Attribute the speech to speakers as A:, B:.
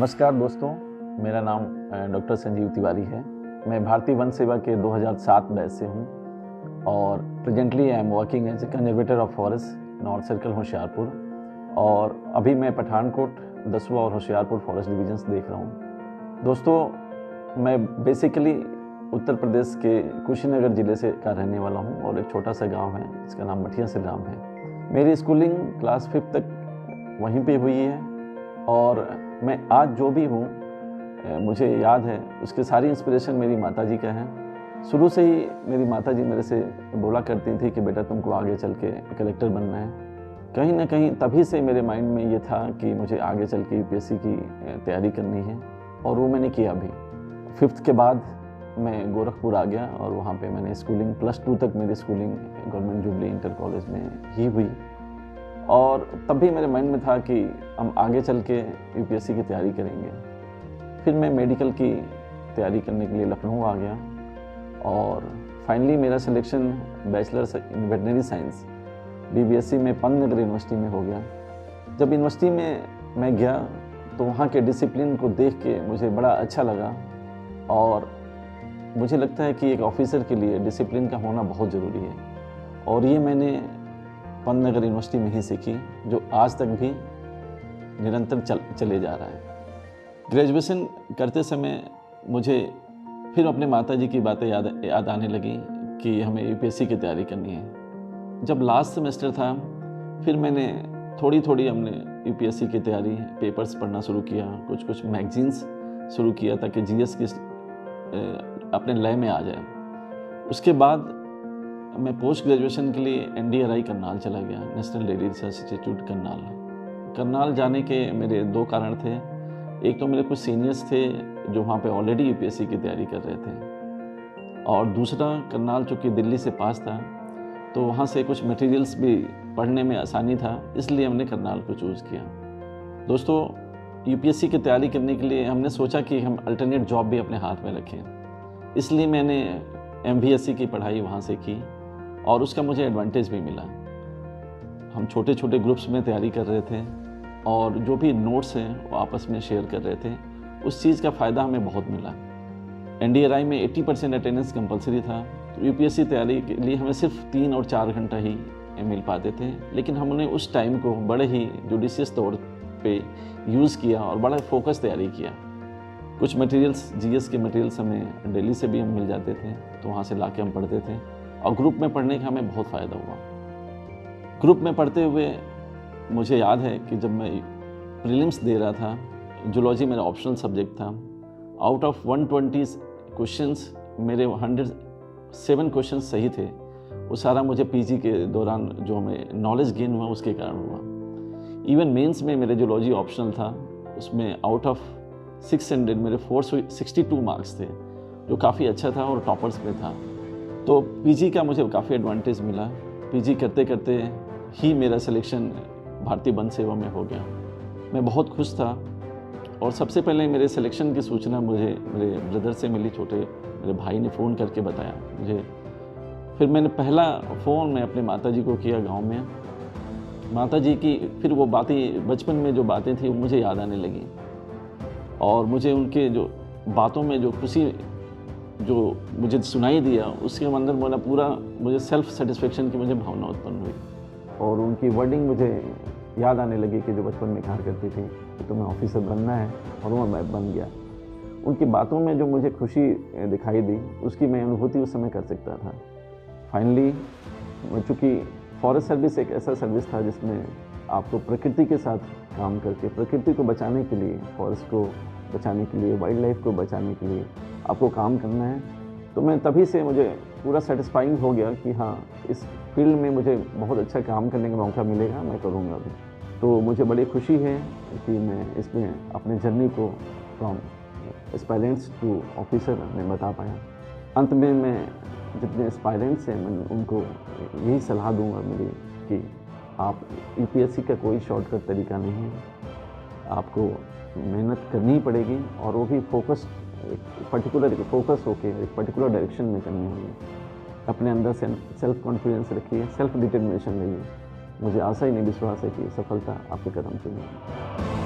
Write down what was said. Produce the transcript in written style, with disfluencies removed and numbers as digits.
A: नमस्कार दोस्तों, मेरा नाम डॉक्टर संजीव तिवारी है। मैं भारतीय वन सेवा के 2007 बैच से हूँ और presently I am working as a conservator of forest north circle Hoshiarpur और अभी मैं पठानकोट 10वां और होशियारपुर फॉरेस्ट डिवीजन्स देख रहा हूँ। दोस्तों, मैं बेसिकली उत्तर प्रदेश के कुशीनगर ज़िले से का रहने वाला हूँ और एक छोटा सा गांव है जिसका नाम मठिया से गाँव है। मेरी स्कूलिंग क्लास 5 तक वहीं पे हुई है और मैं आज जो भी हूँ मुझे याद है उसकी सारी इंस्पिरेशन मेरी माताजी का है। शुरू से ही मेरी माताजी मेरे से बोला करती थी कि बेटा तुमको आगे चल के कलेक्टर बनना है। कहीं ना कहीं तभी से मेरे माइंड में ये था कि मुझे आगे चल के यूपीएससी की तैयारी करनी है और वो मैंने किया भी। 5th के बाद मैं गोरखपुर आ गया और वहाँ पे मैंने स्कूलिंग +2 तक मेरी schooling government jubilee inter college में ही हुई और तब भी मेरे माइंड में था कि हम आगे चल के यूपीएससी की तैयारी करेंगे। फिर मैं मेडिकल की तैयारी करने के लिए लखनऊ आ गया और फाइनली मेरा selection bachelors in veterinary science BVSc में पंतनगर यूनिवर्सिटी में हो गया। जब यूनिवर्सिटी में मैं गया तो वहाँ के डिसिप्लिन को देख के मुझे बड़ा अच्छा लगा और मुझे लगता है कि एक ऑफिसर के लिए डिसिप्लिन का होना बहुत ज़रूरी है और ये मैंने पंतनगर यूनिवर्सिटी में ही सीखी जो आज तक भी निरंतर चले जा रहा है। ग्रेजुएशन करते समय मुझे फिर अपने माताजी की बातें याद आने लगी कि हमें यूपीएससी की तैयारी करनी है। जब लास्ट सेमेस्टर था फिर मैंने थोड़ी हमने यूपीएससी की तैयारी पेपर्स पढ़ना शुरू किया, कुछ मैगजीन्स शुरू किया ताकि जीएस की अपने लय में आ जाए। उसके बाद मैं पोस्ट ग्रेजुएशन के लिए एनडीआरआई करनाल चला गया, national dairy research institute Karnal जाने के मेरे 2 कारण थे। एक तो मेरे कुछ सीनियर्स थे जो वहाँ पे ऑलरेडी यूपीएससी की तैयारी कर रहे थे और दूसरा करनाल चूँकि दिल्ली से पास था तो वहाँ से कुछ मटेरियल्स भी पढ़ने में आसानी था, इसलिए हमने करनाल को चूज़ किया। दोस्तों, यूपीएससी की तैयारी करने के लिए हमने सोचा कि हम अल्टरनेट जॉब भी अपने हाथ में रखें, इसलिए मैंने MVSC की पढ़ाई वहाँ से की और उसका मुझे एडवांटेज भी मिला। हम छोटे ग्रुप्स में तैयारी कर रहे थे और जो भी नोट्स हैं वो आपस में शेयर कर रहे थे, उस चीज़ का फ़ायदा हमें बहुत मिला। NDRI में 80% अटेंडेंस कंपलसरी था तो यूपीएससी तैयारी के लिए हमें सिर्फ 3 और 4 घंटा ही मिल पाते थे, लेकिन हमने उस टाइम को बड़े ही जुडिशियस तौर पे यूज़ किया और बड़ा फोकस तैयारी किया। कुछ मटेरियल्स जीएस के मटेरियल्स हमें दिल्ली से भी हम मिल जाते थे तो वहाँ से ला के हम पढ़ते थे और ग्रुप में पढ़ने का हमें बहुत फ़ायदा हुआ। ग्रुप में पढ़ते हुए मुझे याद है कि जब मैं प्रीलिम्स दे रहा था, जूलॉजी मेरा ऑप्शनल सब्जेक्ट था। आउट ऑफ 120 क्वेश्चंस मेरे 107 क्वेश्चंस सही थे। वो सारा मुझे पीजी के दौरान जो हमें नॉलेज गेन हुआ उसके कारण हुआ। इवन मेंस में मेरे जूलॉजी ऑप्शनल था, उसमें आउट ऑफ 600 मेरे 462 मार्क्स थे जो काफ़ी अच्छा था और टॉपर्स में था। तो पीजी का मुझे काफ़ी एडवांटेज मिला। पीजी करते करते ही मेरा सिलेक्शन भारतीय वन सेवा में हो गया। मैं बहुत खुश था और सबसे पहले मेरे सिलेक्शन की सूचना मुझे मेरे ब्रदर से मिली, मेरे भाई ने फ़ोन करके बताया मुझे। फिर मैंने पहला फ़ोन मैं अपने माताजी को किया गांव में। माताजी की फिर वो बातें, बचपन में जो बातें थी वो मुझे याद आने लगी और मुझे उनके जो बातों में जो खुशी जो मुझे सुनाई दिया उसके अंदर मेरा पूरा मुझे सेल्फ सेटिस्फेक्शन की मुझे भावना उत्पन्न हुई और उनकी वर्डिंग मुझे याद आने लगी कि जो बचपन में कहा करती थी कि तुम्हें ऑफिसर बनना है और वो मैं बन गया। उनकी बातों में जो मुझे खुशी दिखाई दी उसकी मैं अनुभूति उस समय कर सकता था। फाइनली, चूँकि फॉरेस्ट सर्विस एक ऐसा सर्विस था जिसमें आपको प्रकृति के साथ काम करके प्रकृति को बचाने के लिए, फॉरेस्ट को बचाने के लिए, वाइल्ड लाइफ को बचाने के लिए आपको काम करना है। तो मैं तभी से मुझे पूरा सेटिस्फाइंग हो गया कि हाँ, इस फील्ड में मुझे बहुत अच्छा काम करने का मौका मिलेगा, मैं करूँगा भी। तो मुझे बड़ी खुशी है कि मैं इसमें अपने जर्नी को फ्रॉम एस्पायरेंट्स टू ऑफिसर में बता पाया। अंत में मैं जितने एस्पायरेंट्स हैं मैं उनको यही सलाह दूँगा मेरी कि आप यूपीएससी का कोई शॉर्टकट तरीका नहीं है, आपको मेहनत करनी ही पड़ेगी और वो भी फोकस होकर एक पर्टिकुलर डायरेक्शन में करनी होगी। अपने अंदर से सेल्फ कॉन्फिडेंस रखिए, सेल्फ डिटर्मिनेशन रहिए। मुझे आशा ही नहीं, विश्वास है कि सफलता आपके कदम चुनेगी।